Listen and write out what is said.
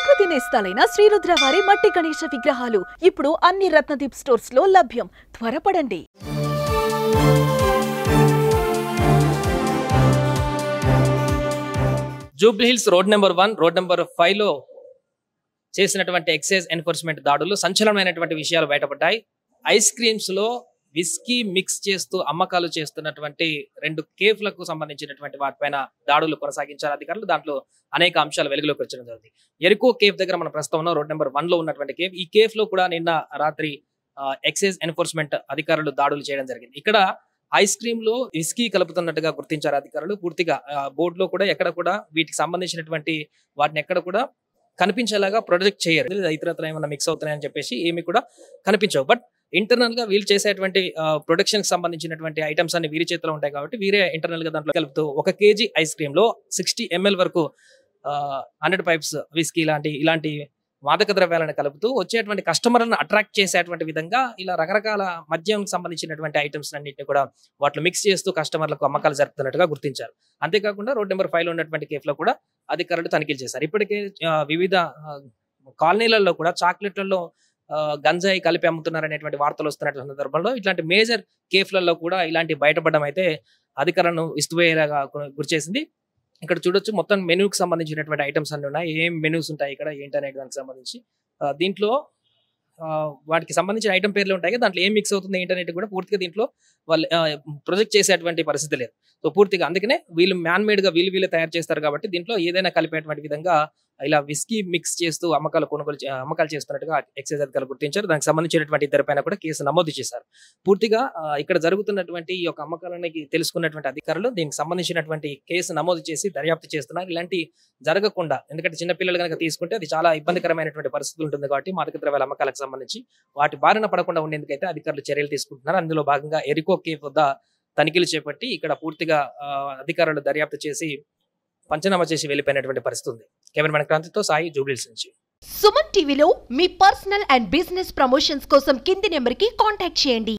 ప్రకృతి నేస్తాలైన శ్రీరుద్ర వారి మట్టి గణేశ విగ్రహాలు ఇప్పుడు అన్ని రత్నదీప్ స్టోర్స్ లో లభ్యం. త్వరపడండి. Jubilee hills road number 1, road number 5 లో చేసినటువంటి ఎక్సైజ్ ఎన్ఫోర్స్మెంట్ దాడుల్లో సంచలనమైనటువంటి విషయాలు బయటపడ్డాయి. ఐస్ క్రీమ్స్ లో విస్కీ మిక్స్ చేస్తూ అమ్మకాలు చేస్తున్నటువంటి 2 కేఫ్లకు సంబంధించినటువంటి వాటిపైన దాడులు కొనసాగించారు అధికారులు. దాంట్లో అనేక అంశాలు వెలుగులోకి వచ్చడం జరిగింది. ఎరుకో కేఫ్ దగ్గర మన ప్రస్తుతం ఉన్న రోడ్ నెంబర్ 1 లో ఉన్నటువంటి కేఫ్. ఈ కేఫ్ లో కూడా నిన్న రాత్రి ఎక్సైజ్ ఎన్ఫోర్స్మెంట్ అధికారులు దాడులు చేయడం జరిగింది. ఇక్కడ ఐస్ క్రీమ్ లో విస్కీ కలుపుతున్నట్టుగా గుర్తించారు అధికారులు. పూర్తిగా బోర్డు లో కూడా ఎక్కడ కూడా వీటికి సంబంధించినటువంటి వాటిని ఎక్కడ కూడా కనిపించేలాగా ప్రొజెక్ట్ చేయరు. ఇతరత్ర ఏమైనా మిక్స్ అవుతున్నాయని చెప్పేసి ఏమి కూడా కనిపించవు. బట్ ఇంటర్నల్ గా వీళ్ళు చేసేటువంటి ప్రొడక్షన్ కి సంబంధించినటువంటి ఐటమ్స్ అన్ని వీరి చేతిలో ఉంటాయి కాబట్టి వీరే ఇంటర్నల్ గా దాంట్లో కలుపుతూ 1 kg ఐస్ క్రీమ్ లో 60 ml వరకు 100 పైప్స్ విస్కీ ఇలాంటి మాదక ద్రవ్యాలను కలుపుతూ వచ్చేటువంటి కస్టమర్లను అట్రాక్ట్ చేసేటువంటి విధంగా ఇలా రకరకాల మద్యం సంబంధించినటువంటి ఐటమ్స్ అన్నింటినీ కూడా వాటిలో మిక్స్ చేస్తూ కస్టమర్లకు అమ్మకాలు జరుపుతున్నట్టుగా గుర్తించారు. అంతేకాకుండా రోడ్ నెంబర్ 5 లో ఉన్నటువంటి కేఫ్ లో కూడా అధికారులు తనిఖీలు చేశారు. ఇప్పటికే వివిధ కాలనీలలో కూడా చాక్లెట్లలో గంజాయి కలిపి అమ్ముతున్నారనేటువంటి వార్తలు వస్తున్నటువంటి సందర్భంలో ఇట్లాంటి మేజర్ కేఫ్లలో కూడా ఇలాంటి బయటపడడం అయితే అధికారులను విస్తుపోయేలాగా గురిచేసింది. ఇక్కడ చూడొచ్చు మొత్తం మెనూకి సంబంధించినటువంటి ఐటమ్స్ అన్ని ఉన్నాయి. ఏం మెనూస్ ఉంటాయి ఇక్కడ ఏంటనే దానికి సంబంధించి దీంట్లో వాటికి సంబంధించిన ఐటమ్ పేర్లు ఉంటాయి. దాంట్లో ఏం మిక్స్ అవుతుంది ఏంటనేది కూడా పూర్తిగా దీంట్లో వాళ్ళు ప్రొజెక్ట్ చేసేటువంటి పరిస్థితి లేదు. సో పూర్తిగా అందుకనే వీళ్ళు మ్యాన్ మేడ్ గా వీళ్ళే తయారు చేస్తారు కాబట్టి దీంట్లో ఏదైనా కలిపేటువంటి విధంగా ఇలా విస్కీ మిక్స్ చేస్తూ అమ్మకాలు చేస్తున్నట్టుగా ఎక్సైజ్ అధికారులు గుర్తించారు. దానికి సంబంధించినటువంటి ఇద్దరిపైన కూడా కేసు నమోదు చేశారు. పూర్తిగా ఇక్కడ జరుగుతున్నటువంటి ఈ యొక్క అమ్మకాలకి తెలుసుకున్నటువంటి అధికారులు దీనికి సంబంధించినటువంటి కేసు నమోదు చేసి దర్యాప్తు చేస్తున్నారు. ఇలాంటి జరగకుండా, ఎందుకంటే చిన్నపిల్లలు కనుక తీసుకుంటే అది చాలా ఇబ్బందికరమైనటువంటి పరిస్థితులు ఉంటుంది కాబట్టి మాదక ద్రవ్యాల అమ్మకాలకు సంబంధించి వాటి బారిన పడకుండా ఉండేందుకైతే అధికారులు చర్యలు తీసుకుంటున్నారు. అందులో భాగంగా ఎరికో కేఫ్ వద్ద తనిఖీలు చేపట్టి ఇక్కడ పూర్తిగా అధికారులు దర్యాప్తు చేసి పంచనామా చేసి వెళ్ళిపోయినటువంటి పరిస్థితి ఉంది. కెమెరామెన్ క్రాంతితో సాయి, జూబ్లీ హిల్స్ నుంచి. సుమన్ టీవీలో మీ పర్సనల్ అండ్ బిజినెస్ ప్రమోషన్స్ కోసం కింది నెంబర్కి కాంటాక్ట్ చేయండి.